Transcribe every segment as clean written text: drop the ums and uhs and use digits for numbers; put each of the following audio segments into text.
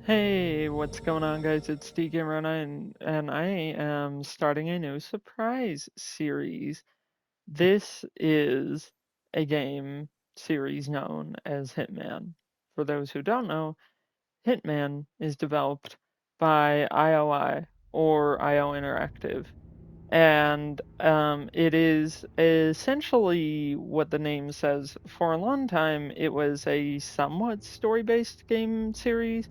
Hey, what's going on, guys? It's DGamerona, and I am starting a new surprise series. This is a game series known as Hitman. For those who don't know, Hitman is developed by IOI or IO Interactive, and it is essentially what the name says. For a long time, it was a somewhat story-based game series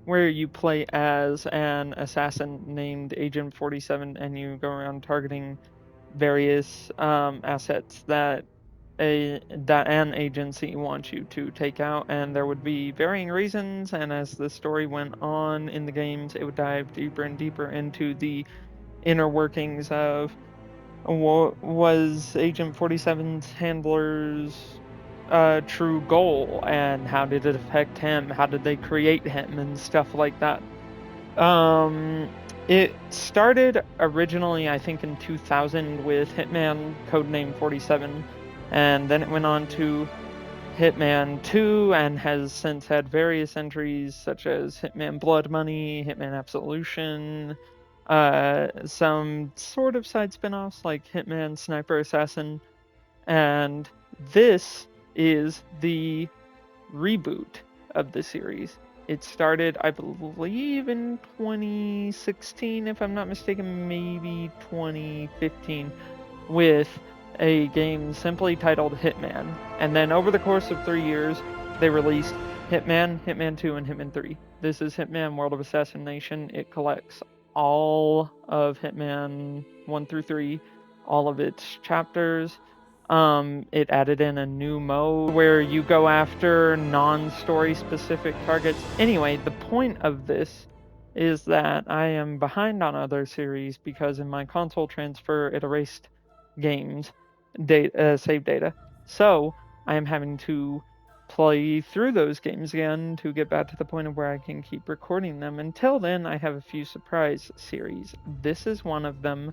where you play as an assassin named Agent 47, and you go around targeting various assets that an agency wants you to take out, and there would be varying reasons. And as the story went on in the games, it would dive deeper and deeper into the inner workings of what was Agent 47's handler's true goal, and how did it affect him? How did they create him and stuff like that? Um, it started originally, I think, in 2000 with Hitman Codename 47, and then it went on to Hitman 2 and has since had various entries such as Hitman Blood Money, Hitman Absolution, some sort of side spin-offs like Hitman Sniper Assassin, and this is the reboot of the series. It started, I believe, in 2016, if I'm not mistaken, maybe 2015, with a game simply titled Hitman. And then over the course of 3 years, they released Hitman, Hitman 2, and Hitman 3. This is Hitman World of Assassination. It collects all of Hitman 1 through 3, all of its chapters. It added in a new mode where you go after non-story specific targets. Anyway, the point of this is that I am behind on other series because in my console transfer it erased games save data. So I am having to play through those games again to get back to the point of where I can keep recording them. Until then, I have a few surprise series. This is one of them.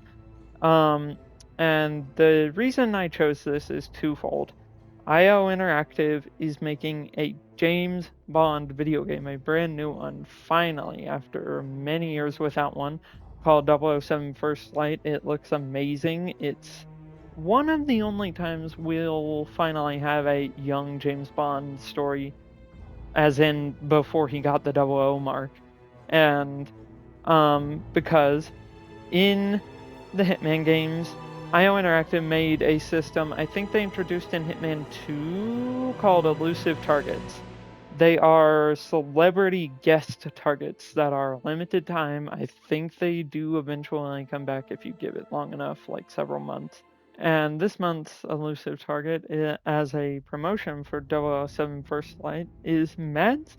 Um, and the reason I chose this is twofold. IO Interactive is making a James Bond video game, a brand new one, finally, after many years without one, called 007 First Light. It looks amazing. It's one of the only times we'll finally have a young James Bond story, as in before he got the 00 mark. And because in the Hitman games, IO Interactive made a system I think they introduced in Hitman 2 called elusive targets. They are celebrity guest targets that are limited time. I think they do eventually come back if you give it long enough, like several months. And this month's elusive target, as a promotion for 007 First Light, is Mads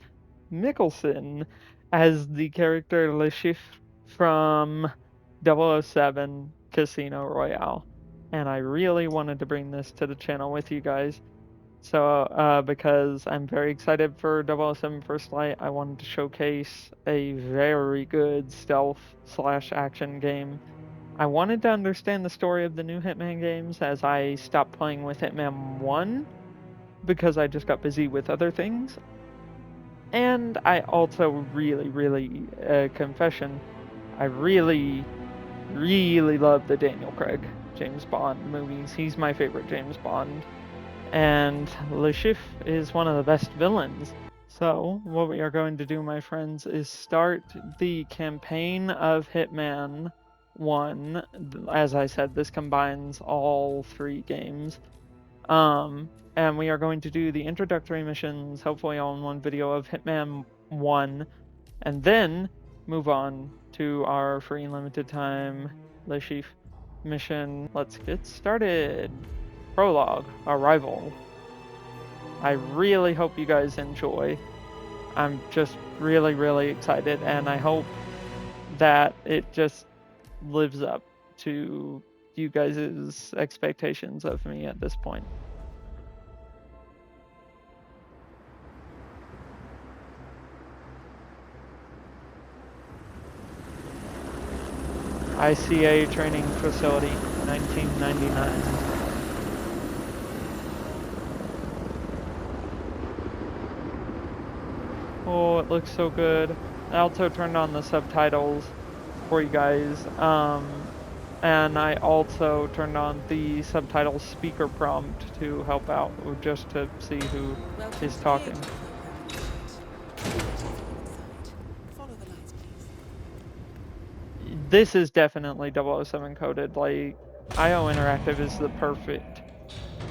Mikkelsen as the character Le Chiffre from 007 Casino Royale. And I really wanted to bring this to the channel with you guys. So, because I'm very excited for 007 First Light, I wanted to showcase a very good stealth/action game. I wanted to understand the story of the new Hitman games as I stopped playing with Hitman 1 because I just got busy with other things. And I also really, confession, I really love the Daniel Craig James Bond movies. He's my favorite James Bond. And Le Chiffre is one of the best villains. So, what we are going to do, my friends, is start the campaign of Hitman 1. As I said, this combines all three games. And we are going to do the introductory missions, hopefully all in one video of Hitman 1, and then move on to our free and limited time Le Chiffre mission. Let's get started. Prologue, Arrival. I really hope you guys enjoy. I'm just really excited, and I hope that it just lives up to you guys' expectations of me at this point. ICA training facility, 1999. Oh, it looks so good. I also turned on the subtitles for you guys. And I also turned on the subtitle speaker prompt to help out, or just to see who Welcome is to the talking. agent program, inside. Follow the lights, please. This is definitely 007 coded. Like, IO Interactive is the perfect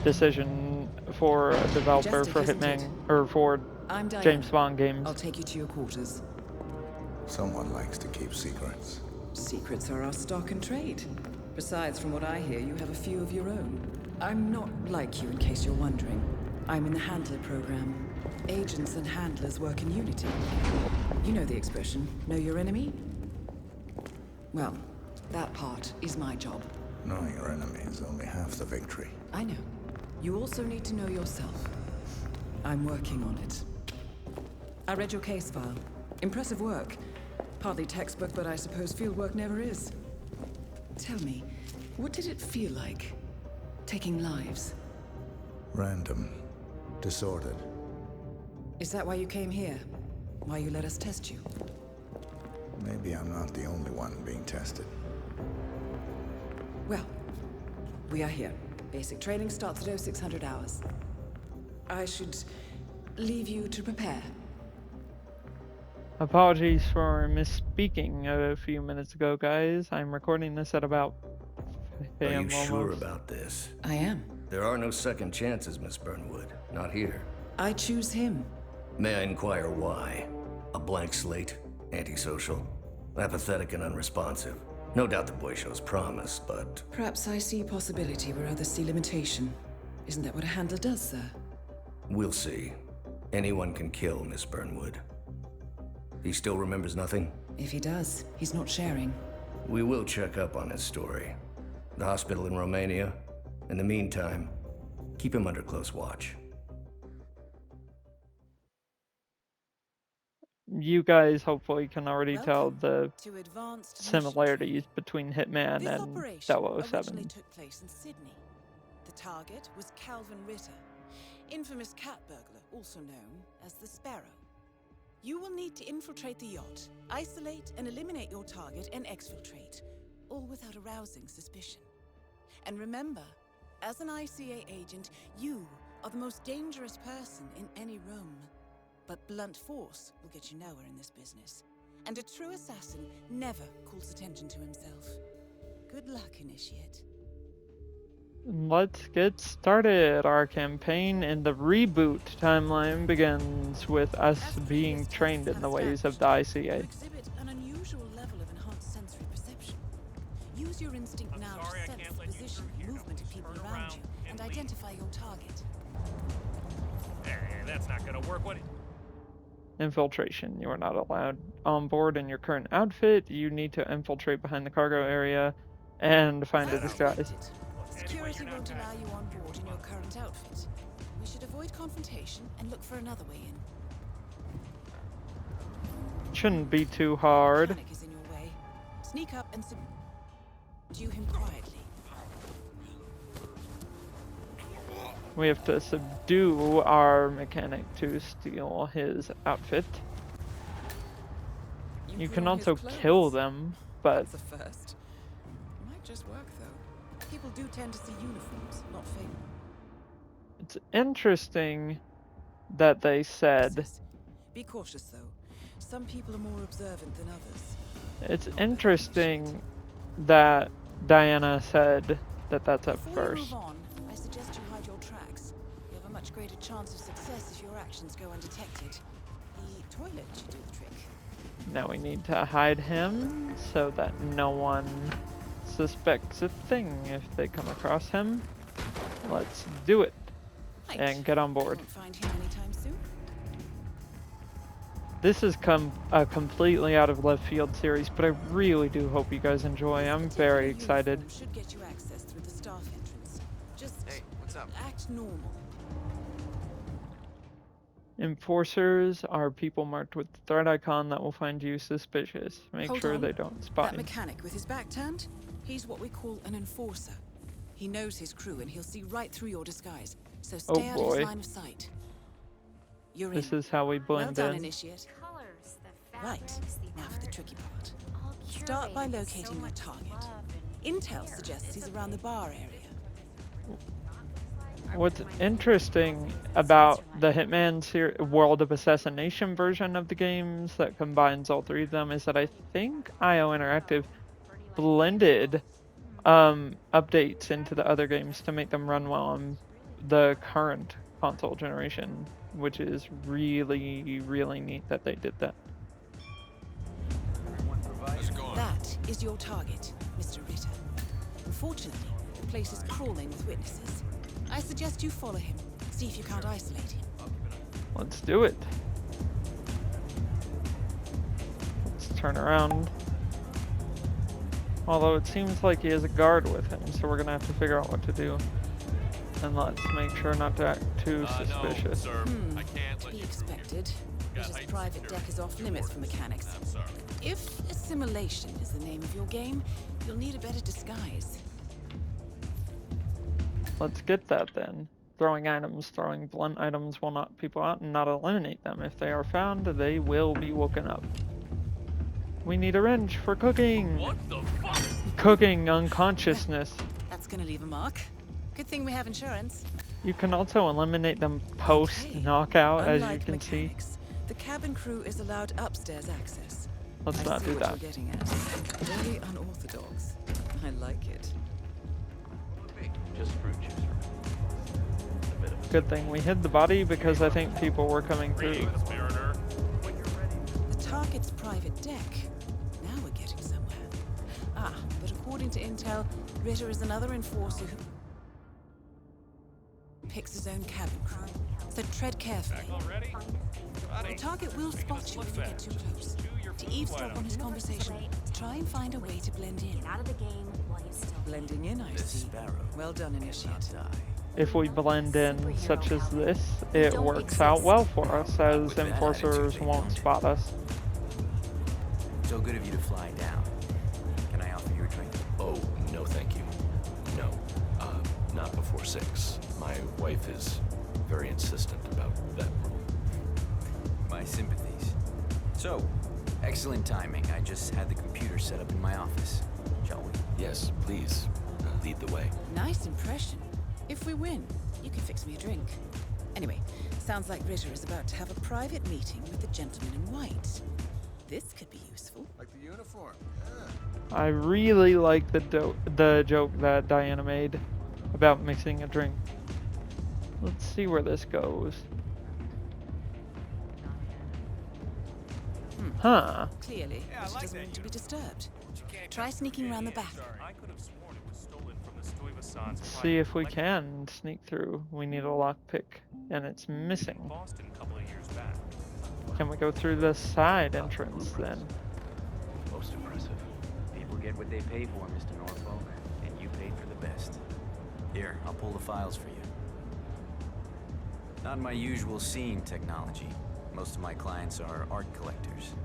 decision for a developer Majestic, for isn't it? Hitman, or for I'm James Diana. Bond games. I'll take you to your quarters. Someone likes to keep secrets. Secrets are our stock and trade. Besides, from what I hear, you have a few of your own. I'm not like you, in case you're wondering. I'm in the Handler program. Agents and handlers work in unity. You know the expression, know your enemy? Well, that part is my job. Knowing your enemy is only half the victory. I know. You also need to know yourself. I'm working on it. I read your case file. Impressive work. Hardly textbook, but I suppose fieldwork never is. Tell me, what did it feel like, taking lives? Random. Disordered. Is that why you came here? Why you let us test you? Maybe I'm not the only one being tested. Well, we are here. Basic training starts at 0600 hours. I should leave you to prepare. Apologies for misspeaking a few minutes ago, guys. I'm recording this at about Are you almost. sure about this? I am. There are no second chances, Miss Burnwood. Not here. I choose him. May I inquire why? A blank slate? Antisocial? Apathetic and unresponsive? No doubt the boy shows promise, but... Perhaps I see possibility where others see limitation. Isn't that what a handler does, sir? we'll see. Anyone can kill Miss Burnwood. He still remembers nothing? If he does, he's not sharing. We will check up on his story. The hospital in Romania. In the meantime, keep him under close watch. You guys hopefully can already tell Welcome the to Advanced similarities between Hitman This and operation originally 007. took place in Sydney. The target was Calvin Ritter, infamous cat burglar, also known as the Sparrow. You will need to infiltrate the yacht, isolate and eliminate your target, and exfiltrate, all without arousing suspicion. And remember, as an ICA agent, you are the most dangerous person in any room. But blunt force will get you nowhere in this business. And a true assassin never calls attention to himself. Good luck, Initiate. Let's get started. Our campaign in the reboot timeline begins with us being trained in the ways of the You ICA. exhibit an unusual level of enhanced sensory perception. Use your instinct now to sense the position and movement of people around you and identify your target. Hey, that's not gonna work. What? Infiltration. You are not allowed on board in your current outfit. You need to infiltrate behind the cargo area and find a As disguise. expected, security won't allow you on board in your current outfit. We should avoid confrontation and look for another way in. Shouldn't be too hard. Panic is in your way. Sneak up and subdue him quietly. We have to subdue our mechanic to steal his outfit. You put can on his also clothes. kill them, but That's a first. Might just work though. People do tend to see uniforms, not fame. it's interesting that they said Be cautious though. Some people are more observant than others. it's interesting that Diana said that that's at Before you first. move on, I suggest you hide your tracks. You have a much greater chance of success if your actions go undetected. The toilet should do the trick. Now we need to hide him so that no one suspects a thing if they come across him. Let's do it Right. and get on board. Won't find him anytime soon. This is a completely out of left field series, but I really do hope you guys enjoy. I'm very excited. Uniform should get you access through the staff entrance. Just Hey, what's up? act normal. Enforcers are people marked with the threat icon that will find you suspicious. Make Hold sure on. they don't spot That you. mechanic with his back turned, he's what we call an enforcer. He knows his crew and he'll see right through your disguise, so Oh stay out of his boy. line of sight. You're This in. is how we Well blend done, in. Initiate. Colors, the Right, fabrics, the now for the art, tricky part. all Start by curated with locating so your much target. love and Intel care. suggests It's he's a around the big bar area. What's interesting about the World of Assassination version of the games that combines all three of them is that I think IO Interactive blended updates into the other games to make them run well on the current console generation, which is really, really neat that they did that. That is your target, Mr. Ritter. Unfortunately, the place is crawling with witnesses. I suggest you follow him, see if you can't isolate him. Let's do it. Let's turn around. Although it seems like he has a guard with him, so we're gonna have to figure out what to do. And let's make sure not to act too suspicious. No, sir. I can't To let be you through. expected, Ritter's heightened private security. deck is off limits for mechanics. I'm sorry. If assimilation is the name of your game, you'll need a better disguise. Let's get that then. Throwing blunt items will knock people out and not eliminate them. If they are found, they will be woken up. We need a wrench for cooking. What the fuck? Cooking unconsciousness. That's gonna leave a mark. Good thing we have insurance. You can also eliminate them post knockout, as you Unlike can see. mechanics, the cabin crew is allowed upstairs access. Let's I not see do what that. you're getting at. Very unorthodox. I like it. Just fruit juice. A bit of Good thing we hid the body because I think people were coming through. Greetings, Mariner. The target's private deck. Now we're getting somewhere. But according to intel, Ritter is another enforcer who picks his own cabin crew. So tread carefully. Already? The target will spot you if you get too close. To eavesdrop on his conversation, try and find a way to blend in. Get out of the game while you still can. Blending in, I see. Well done, Initiate. If we blend in such as this, it works out well for us, as enforcers won't spot us. So good of you to fly down. Can I offer you a drink? Oh, no thank you. No. Not before 6. My wife is very insistent about that rule. My sympathies. So, excellent timing. I just had the computer set up in my office. Shall we? Yes, please. Lead the way. Nice impression. If we win, you can fix me a drink. Anyway, sounds like Ritter is about to have a private meeting with the gentleman in white. This could be useful. Like the uniform. I really like the joke that Diana made about mixing a drink. Let's see where this goes. Huh. Clearly, Yeah, I she like doesn't that want to be disturbed. You can't Try sneaking around the back. I could have sworn it was stolen from the Stuyvesant's Let's see if we can sneak through. We need a lockpick, and it's missing. Boston a couple of years back. Can we go through the side entrance then? Most impressive. People get what they pay for, Mr. Norfolk. And you paid for the best. Here, I'll pull the files for you. Not my usual scene technology. Most of my clients are art collectors.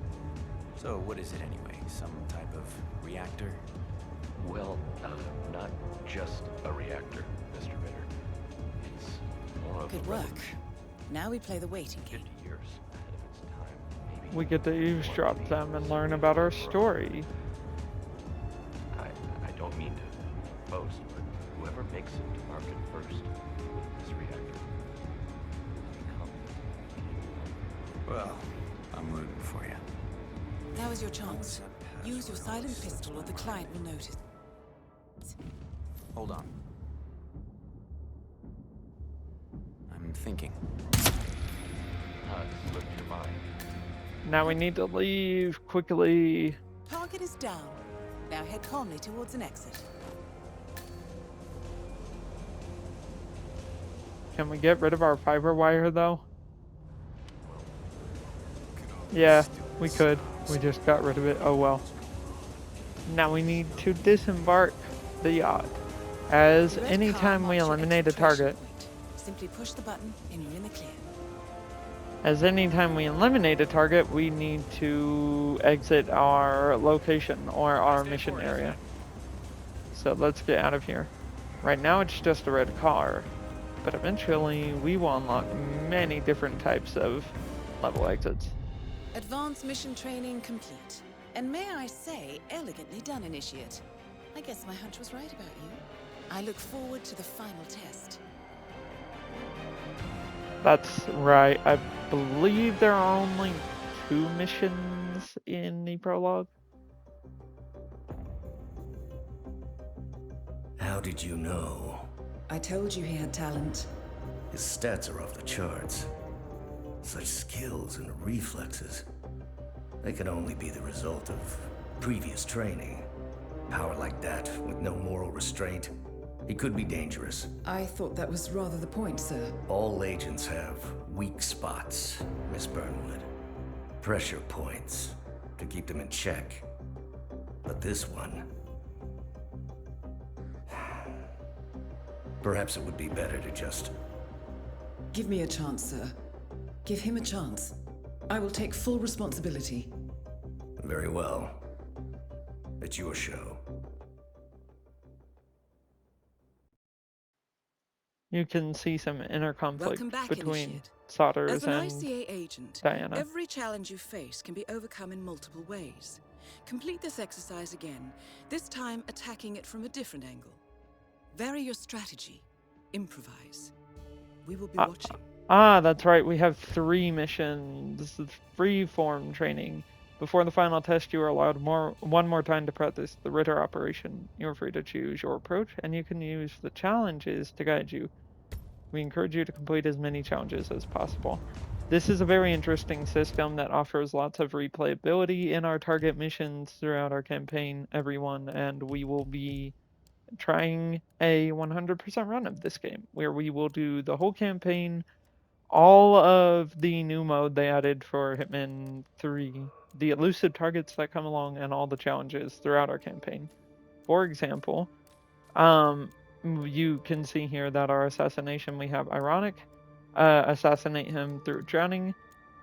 So what is it anyway? Some type of reactor? Well, not just a reactor, Mr. Ritter. It's more of Good a work. revolution. Now we play the waiting game. 50 years ahead of its time. Maybe We get to eavesdrop them and learn about our story. I don't mean to boast, but whoever makes it to market first with this reactor will become Well, I'm rooting for you. Now is your chance. Use your silent pistol or the client will notice. Hold on. I'm thinking. slipped your mind. Now we need to leave quickly. Target is down. Now head calmly towards an exit. Can we get rid of our fiber wire though? Yeah, we could. We just got rid of it. Oh well. Now we need to disembark the yacht. As The red car anytime we marks your eliminate a extraction target, point. Simply push the button and you're in the clear. as anytime we eliminate a target, we need to exit our location or our mission area. So let's get out of here. Right now it's just a red car. but eventually we will unlock many different types of level exits. Advanced mission training complete. And may I say, elegantly done, Initiate. I guess my hunch was right about you. I look forward to the final test. That's right. I believe there are only 2 missions in the prologue. How did you know? I told you he had talent. His stats are off the charts. Such skills and reflexes. They can only be the result of previous training. Power like that, with no moral restraint, he could be dangerous. I thought that was rather the point, sir. All agents have weak spots, Miss Burnwood. Pressure points to keep them in check. But this one... Perhaps it would be better to just... Give me a chance, sir. Give him a chance. I will take full responsibility. Very well. It's your show. You can see some inner conflict Welcome back, between Initiate. Sodders As an and ICA agent, Diana. every challenge you face can be overcome in multiple ways. Complete this exercise again, this time attacking it from a different angle. Vary your strategy. Improvise. We will be watching. That's right. We have 3 missions. Free-form training. Before the final test, you are allowed one more time to practice the Ritter operation. You are free to choose your approach, and you can use the challenges to guide you. We encourage you to complete as many challenges as possible. This is a very interesting system that offers lots of replayability in our target missions throughout our campaign, everyone, and we will be trying a 100% run of this game, where we will do the whole campaign, all of the new mode they added for Hitman 3, the elusive targets that come along, and all the challenges throughout our campaign. For example, you can see here that our assassination, we have ironic, assassinate him through drowning,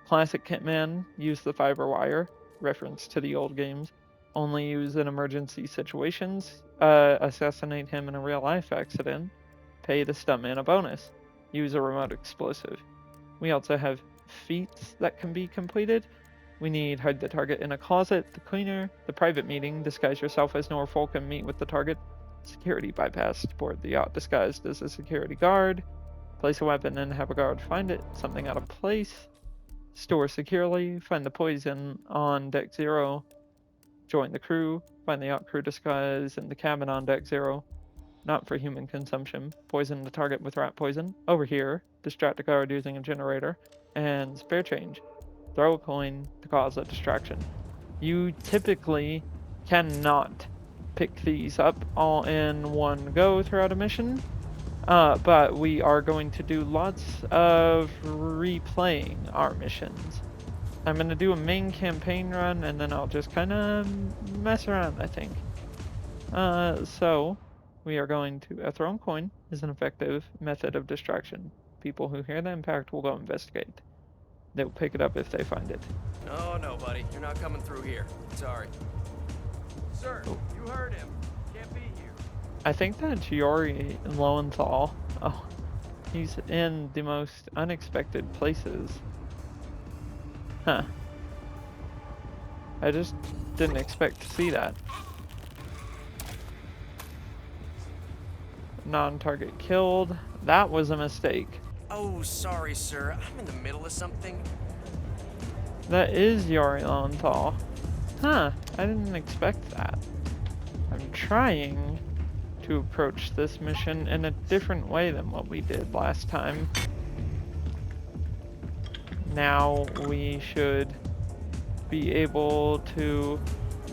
classic Hitman, use the fiber wire, reference to the old games, only use in emergency situations, assassinate him in a real life accident, pay the stuntman a bonus, use a remote explosive. We also have feats that can be completed. We need hide the target in a closet, the cleaner, the private meeting, disguise yourself as Norfolk and meet with the target, security bypass, board the yacht disguised as a security guard, place a weapon and have a guard find it, something out of place, store securely, find the poison on deck 0, join the crew, find the yacht crew disguise in the cabin on deck 0, not for human consumption, poison the target with rat poison, over here, distract a guard using a generator, and spare change. Throw a coin to cause a distraction. You typically cannot pick these up all in one go throughout a mission, but we are going to do lots of replaying our missions. I'm going to do a main campaign run, and then I'll just kind of mess around, I think. So, we are going to... A thrown coin is an effective method of distraction. People who hear the impact will go investigate. They'll pick it up if they find it. No, buddy. You're not coming through here. Sorry. Sir, you heard him. Can't be here. I think that's Yori Lowenthal. Oh, he's in the most unexpected places. Huh. I just didn't expect to see that. Non-target killed. That was a mistake. Oh, sorry, sir. I'm in the middle of something. That is Yori Lowenthal. Huh, I didn't expect that. I'm trying to approach this mission in a different way than what we did last time. Now we should be able to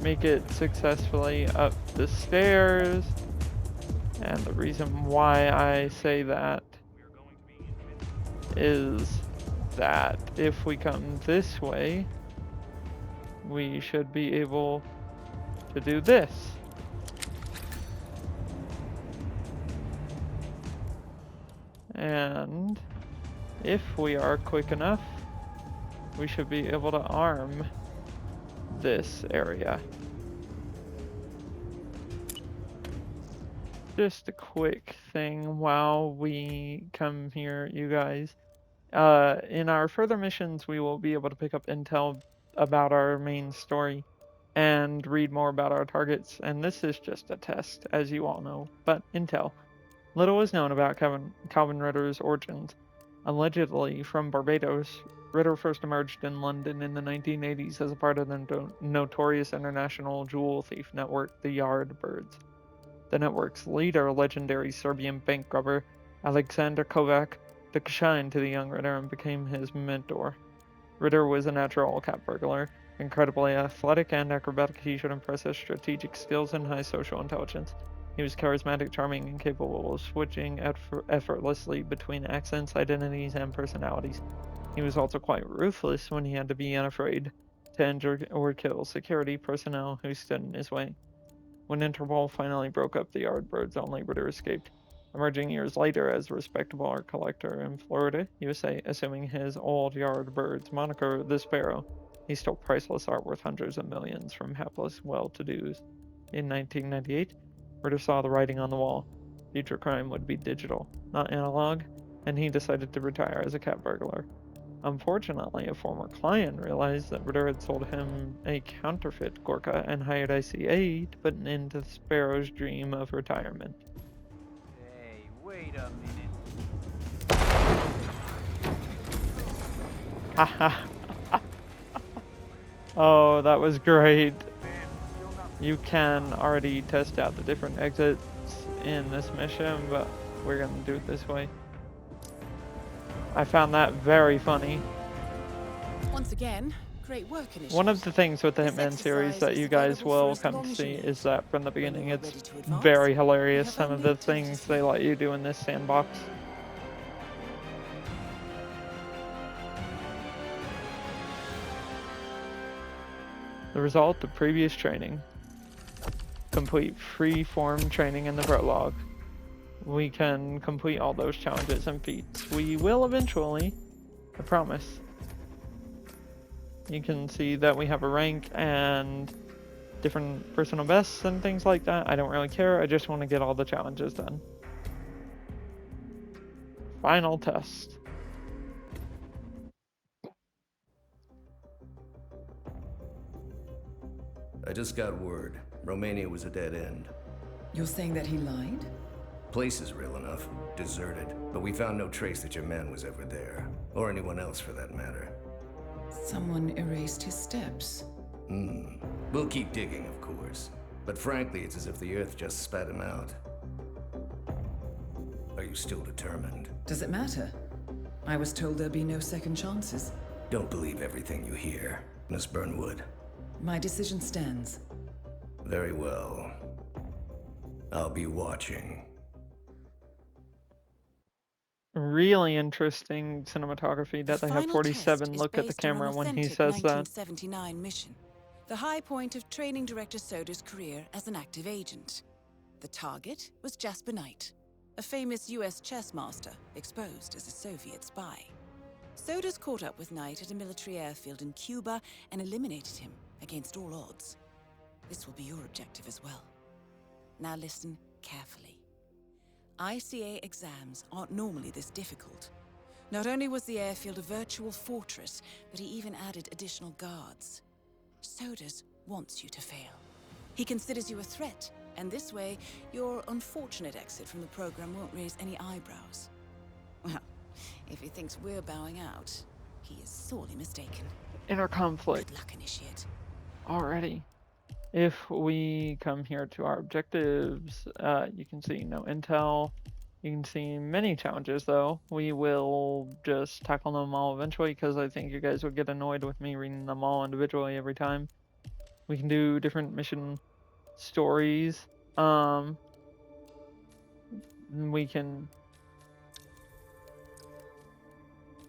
make it successfully up the stairs. And the reason why I say that is that if we come this way, we should be able to do this. And if we are quick enough, we should be able to arm this area. just a quick thing while we come here, you guys. In our further missions, we will be able to pick up intel about our main story and read more about our targets. And this is just a test, as you all know. But intel. Little is known about Calvin Ritter's origins. Allegedly from Barbados, Ritter first emerged in London in the 1980s as a part of the notorious international jewel thief network, the Yardbirds. The network's leader, legendary Serbian bank robber Alexander Kovac, took a shine to the young Ritter and became his mentor. Ritter was a natural cat burglar, incredibly athletic and acrobatic. He showed impressive strategic skills and high social intelligence. He was charismatic, charming, and capable of switching effortlessly between accents, identities, and personalities. He was also quite ruthless when he had to be unafraid to injure or kill security personnel who stood in his way. When Interpol finally broke up the Yardbirds, only Ritter escaped, emerging years later as a respectable art collector in Florida, USA, assuming his old Yardbirds moniker, the Sparrow. He stole priceless art worth hundreds of millions from hapless well-to-dos. In 1998, Ritter saw the writing on the wall. Future crime would be digital, not analog, and he decided to retire as a cat burglar. Unfortunately, a former client realized that Ritter had sold him a counterfeit Gorka and hired ICA to put an end to Sparrow's dream of retirement. Hey, wait a minute. Haha. Oh, that was great. You can already test out the different exits in this mission, but we're gonna do it this way. I found that very funny. Once again, great work, Initiate. One of the things with the This Hitman series exercise that is you guys available for will as come long to as see you is need. that from the When beginning you are it's ready to advance, very you hilarious, have some of only the 2 things to they do. let you do in this sandbox. The result of previous training. Complete free-form training in the prologue. We can complete all those challenges and feats. We will eventually, I promise. You can see that we have a rank and different personal bests and things like that. I don't really care, I just want to get all the challenges done. Final test. I just got word. Romania was a dead end. You're saying that he lied? Place is real enough. Deserted. But we found no trace that your man was ever there. Or anyone else for that matter. Someone erased his steps. We'll keep digging, of course. But frankly, it's as if the Earth just spat him out. Are you still determined? Does it matter? I was told there'd be no second chances. Don't believe everything you hear, Miss Burnwood. My decision stands. Very well. I'll be watching. Really interesting cinematography that they have final 47 test look is at the based on an camera when he authentic says that. 1979 mission. The high point of training director Soda's career as an active agent. The target was Jasper Knight, a famous US chess master exposed as a Soviet spy. Soda's caught up with Knight at a military airfield in Cuba and eliminated him against all odds. This will be your objective as well. Now listen carefully. ICA exams aren't normally this difficult. Not only was the airfield a virtual fortress, but he even added additional guards. Sodas wants you to fail. He considers you a threat, and this way, your unfortunate exit from the program won't raise any eyebrows. Well, if he thinks we're bowing out, he is sorely mistaken. Inner conflict. Good luck, Initiate. Alrighty. If we come here to our objectives, you can see no intel. You can see many challenges though. We will just tackle them all eventually because I think you guys would get annoyed with me reading them all individually every time. We can do different mission stories. We can...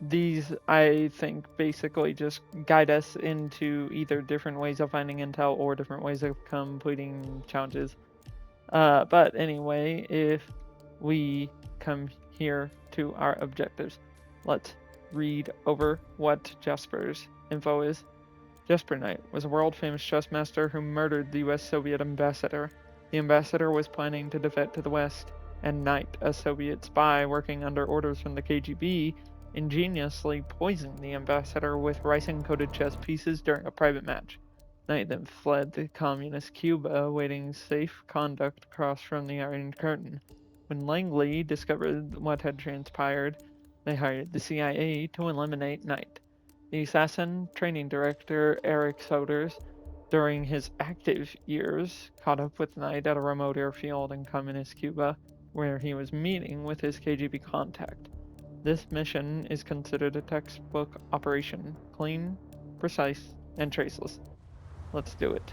These, I think, basically just guide us into either different ways of finding intel or different ways of completing challenges. But anyway, if we come here to our objectives, let's read over what Jasper's info is. Jasper Knight was a world-famous chess master who murdered the US Soviet ambassador. The ambassador was planning to defect to the West, and Knight, a Soviet spy working under orders from the KGB, ingeniously poisoned the ambassador with ricin-coated chess pieces during a private match. Knight then fled to communist Cuba, awaiting safe conduct across from the Iron Curtain. When Langley discovered what had transpired, they hired the CIA to eliminate Knight. The assassin training director, Eric Soders, during his active years, caught up with Knight at a remote airfield in communist Cuba, where he was meeting with his KGB contact. This mission is considered a textbook operation, clean, precise, and traceless. Let's do it.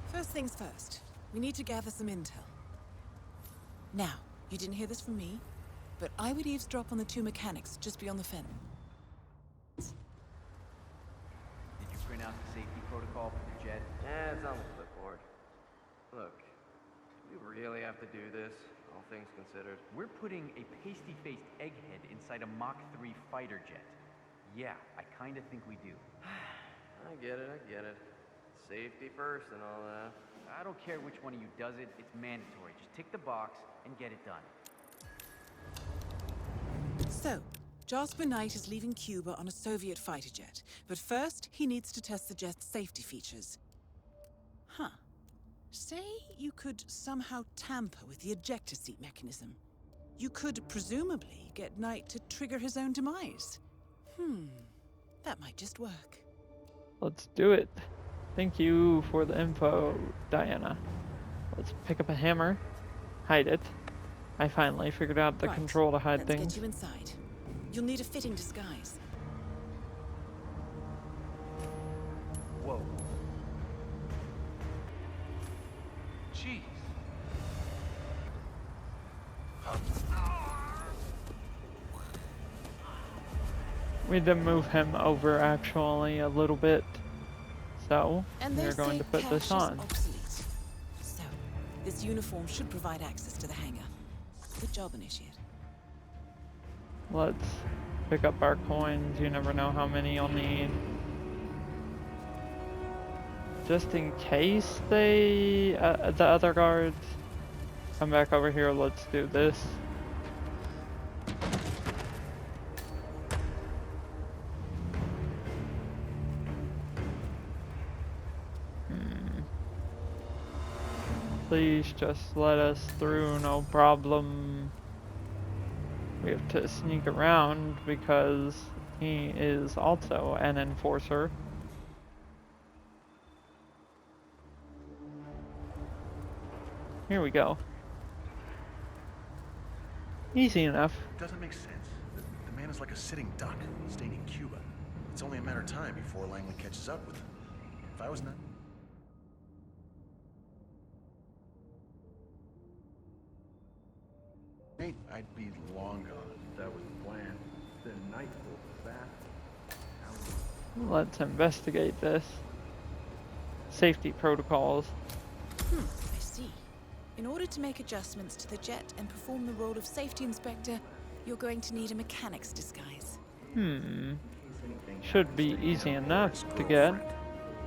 First things first, we need to gather some intel. Now, you didn't hear this from me, but I would eavesdrop on the two mechanics just beyond the fence. Did you print out the safety protocol for the jet? Yeah, it's on the clipboard. Look, do we really have to do this, all things considered? We're putting a pasty-faced egghead inside a Mach 3 fighter jet. Yeah, I kinda think we do. I get it. Safety first and all that. I don't care which one of you does it, it's mandatory. Just tick the box and get it done. So, Jasper Knight is leaving Cuba on a Soviet fighter jet, but first he needs to test the jet's safety features. Huh. Say you could somehow tamper with the ejector seat mechanism. You could presumably get Knight to trigger his own demise. That might just work. Let's do it. Thank you for the info, Diana. Let's pick up a hammer, hide it. I finally figured out the Right, control to hide let's things. get you inside. You'll need a fitting disguise. Whoa. Jeez. We had to move him over actually a little bit. So, And we're they going say to put cash this is on. obsolete. So, this uniform should provide access to the hangar. Good job, Initiate. Let's pick up our coins. You never know how many you'll need. Just in case the other guards come back over here, let's do this. Please just let us through, no problem. We have to sneak around because he is also an enforcer. Here we go. Easy enough. Doesn't make sense. The man is like a sitting duck, staying in Cuba. It's only a matter of time before Langley catches up with him. If I was not... I'd be long gone if that was the plan. Then Knight pulled fast. Let's investigate this. Safety protocols. I see. In order to make adjustments to the jet and perform the role of safety inspector, you're going to need a mechanic's disguise. Should be easy enough to get.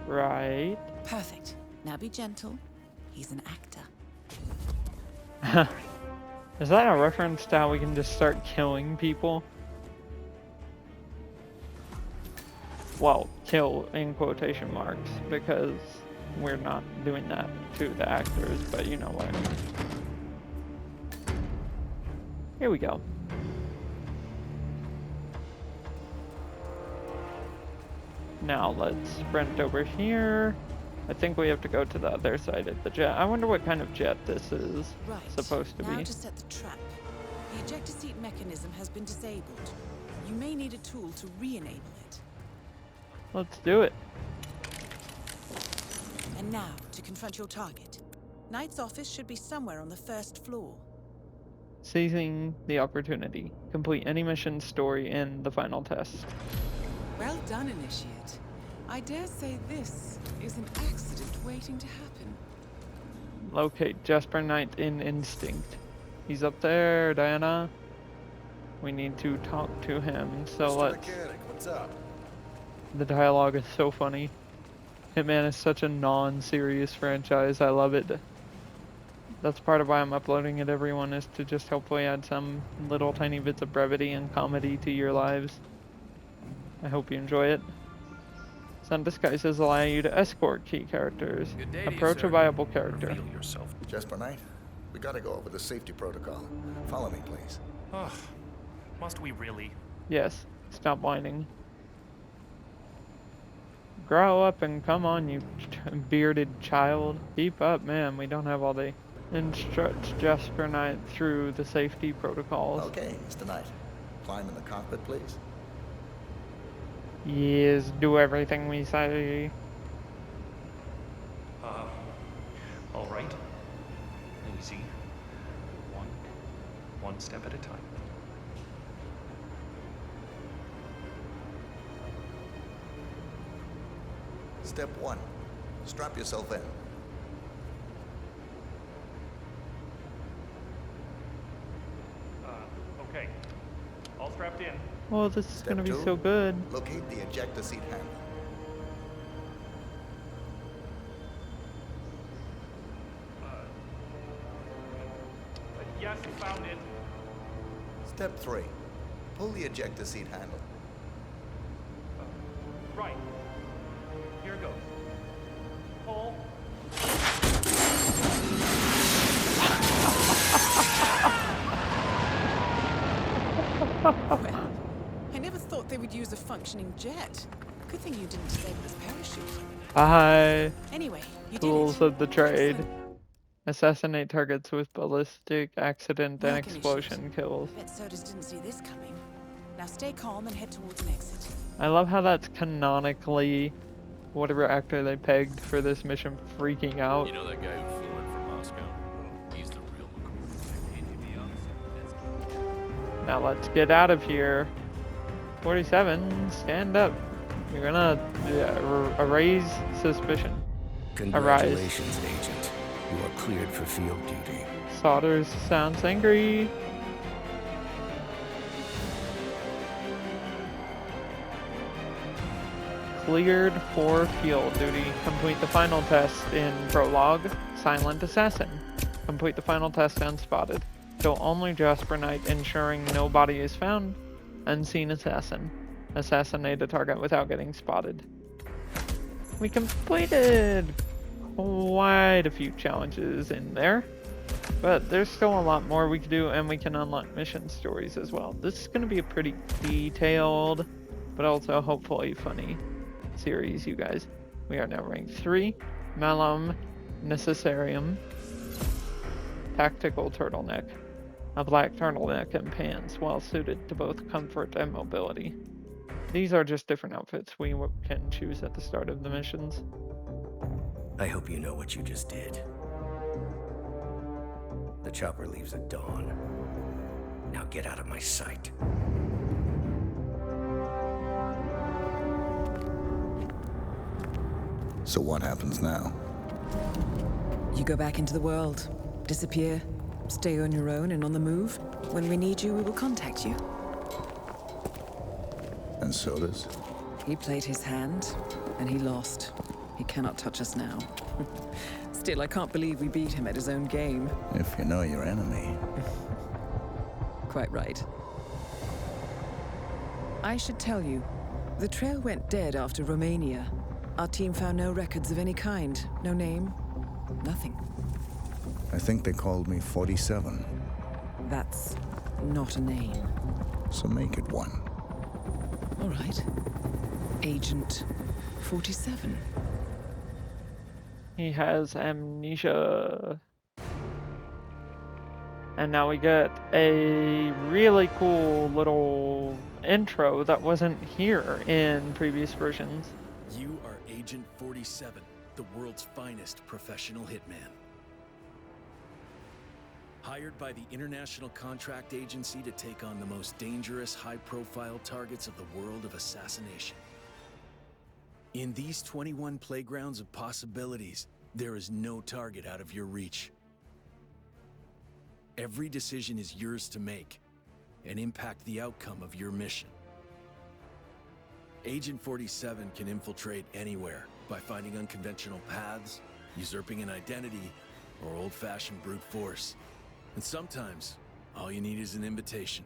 Right. Perfect. Now be gentle. He's an actor. Is that a reference to how we can just start killing people? Well, kill in quotation marks, because we're not doing that to the actors, but you know what I mean. Here we go. Now let's sprint over here. I think we have to go to the other side of the jet. I wonder what kind of jet this is supposed to Now be. to set the trap. The ejector seat mechanism has been disabled. You may need a tool to re-enable it. Let's do it. And now, to confront your target. Knight's office should be somewhere on the first floor. Seizing the opportunity. Complete any mission story in the final test. Well done, Initiate. I dare say this is an accident waiting to happen. Locate Jasper Knight in Instinct. He's up there, Diana. We need to talk to him, so Mr. let's... Mechanic, what's up? The dialogue is so funny. Hitman is such a non-serious franchise. I love it. That's part of why I'm uploading it, everyone, is to just hopefully add some little tiny bits of brevity and comedy to your lives. I hope you enjoy it. Some disguises allow you to escort key characters. Good day to you, Approach a sir. viable character. Reveal yourself. Jasper Knight, we gotta go over the safety protocol. Follow me, please. Ugh. Must we really? Yes, stop whining. Grow up and come on, you bearded child. Keep up, man. We don't have all day. Instruct Jasper Knight through the safety protocols. Okay, Mr. Knight. Climb in the cockpit, please. Yes, do everything we say. All right. Easy. One step at a time. Step 1. Strap yourself in. Okay. All strapped in. Oh, this is Step gonna be 2, so good. locate the ejector seat handle. Yes, found it. Step 3, pull the ejector seat handle. Right. Here goes. Pull. Well, I never thought they would use a functioning jet. Good thing you didn't disable his parachute. Bye. Anyway, you Tools did it. of the trade. Assassinate targets with ballistic, accident, and Welcome, explosion kills. Bet Sodas didn't see this coming. Now stay calm and head towards an exit. I love how that's canonically whatever actor they pegged for this mission freaking out. You know that guy who flew in from Moscow? Well, he's the real McCoy. Now let's get out of here. 47, stand up. You're gonna erase suspicion. Congratulations, Agent. You are cleared for field duty. Solders sounds angry. Cleared for field duty. Complete the final test in Prologue. Silent Assassin. Complete the final test unspotted. Kill only Jasper Knight, ensuring no body is found. Unseen Assassin. Assassinate a target without getting spotted. We completed quite a few challenges in there, but there's still a lot more we can do, and we can unlock mission stories as well. This is going to be a pretty detailed, but also hopefully funny series, you guys. We are now rank 3, Malum Necessarium, Tactical Turtleneck. A black turtleneck and pants, well suited to both comfort and mobility. These are just different outfits we can choose at the start of the missions. I hope you know what you just did. The chopper leaves at dawn. Now get out of my sight. So what happens now? You go back into the world, disappear, stay on your own and on the move. When we need you, we will contact you. And Sodas? He played his hand, and he lost. He cannot touch us now. Still, I can't believe we beat him at his own game. If you know your enemy. Quite right. I should tell you, the trail went dead after Romania. Our team found no records of any kind. No name, nothing. I think they called me 47. That's not a name. So make it one. All right. Agent 47. He has amnesia. And now we get a really cool little intro that wasn't here in previous versions. You are Agent 47, the world's finest professional hitman. Hired by the International Contract Agency to take on the most dangerous, high-profile targets of the world of assassination. In these 21 playgrounds of possibilities, there is no target out of your reach. Every decision is yours to make and impact the outcome of your mission. Agent 47 can infiltrate anywhere by finding unconventional paths, usurping an identity, or old-fashioned brute force. And sometimes, all you need is an invitation.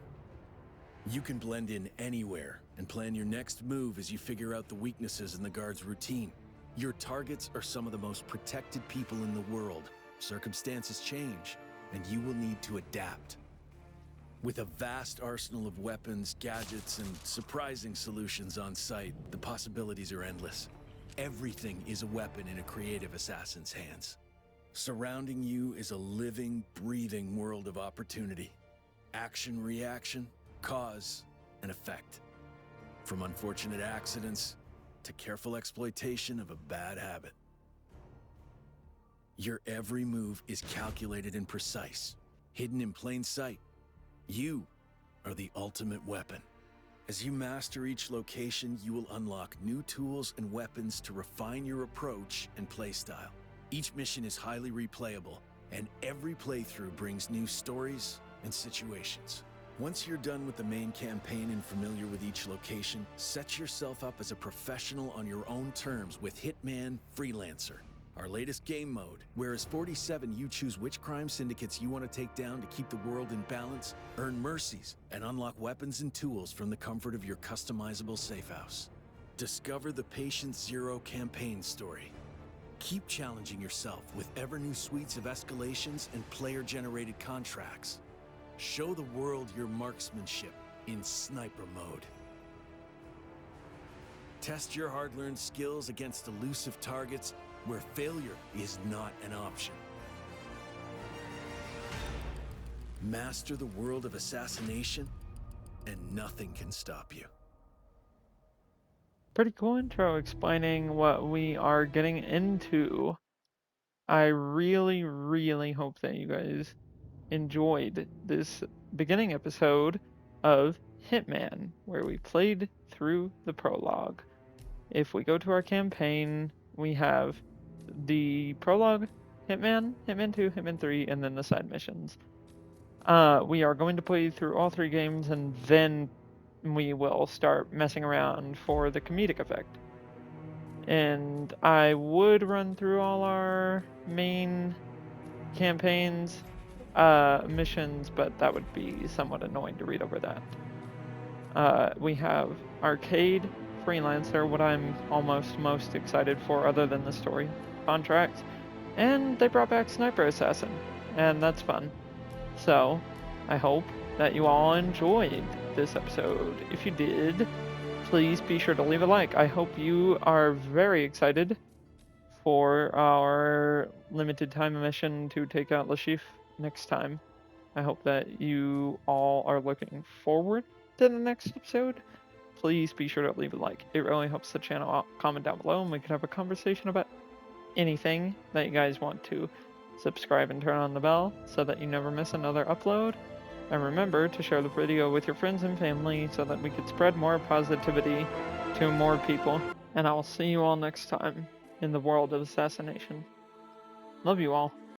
You can blend in anywhere and plan your next move as you figure out the weaknesses in the guard's routine. Your targets are some of the most protected people in the world. Circumstances change, and you will need to adapt. With a vast arsenal of weapons, gadgets, and surprising solutions on site, the possibilities are endless. Everything is a weapon in a creative assassin's hands. Surrounding you is a living, breathing world of opportunity. Action, reaction, cause, and effect. From unfortunate accidents to careful exploitation of a bad habit. Your every move is calculated and precise, hidden in plain sight. You are the ultimate weapon. As you master each location, you will unlock new tools and weapons to refine your approach and playstyle. Each mission is highly replayable, and every playthrough brings new stories and situations. Once you're done with the main campaign and familiar with each location, set yourself up as a professional on your own terms with Hitman Freelancer, our latest game mode, where as 47 you choose which crime syndicates you want to take down to keep the world in balance, earn mercies, and unlock weapons and tools from the comfort of your customizable safe house. Discover the Patient Zero campaign story. Keep challenging yourself with ever-new suites of escalations and player-generated contracts. Show the world your marksmanship in sniper mode. Test your hard-learned skills against elusive targets where failure is not an option. Master the world of assassination, and nothing can stop you. Pretty cool intro explaining what we are getting into. I really, really hope that you guys enjoyed this beginning episode of Hitman, where we played through the prologue. If we go to our campaign, we have the prologue, Hitman, Hitman 2, Hitman 3, and then the side missions. We are going to play through all three games, and then we will start messing around for the comedic effect. And I would run through all our main campaigns, missions, but that would be somewhat annoying to read over that. We have Arcade, Freelancer, what I'm almost most excited for other than the story contracts, and they brought back Sniper Assassin, and that's fun. So, I hope that you all enjoyed this episode. If you did, please be sure to leave a like. I hope you are very excited for our limited time mission to take out Lashif next time. I hope that you all are looking forward to the next episode. Please be sure to leave a like. It really helps the channel out. Comment down below and we can have a conversation about anything that you guys want to. Subscribe and turn on the bell so that you never miss another upload. And remember to share the video with your friends and family so that we could spread more positivity to more people. And I will see you all next time in the world of Assassination. Love you all.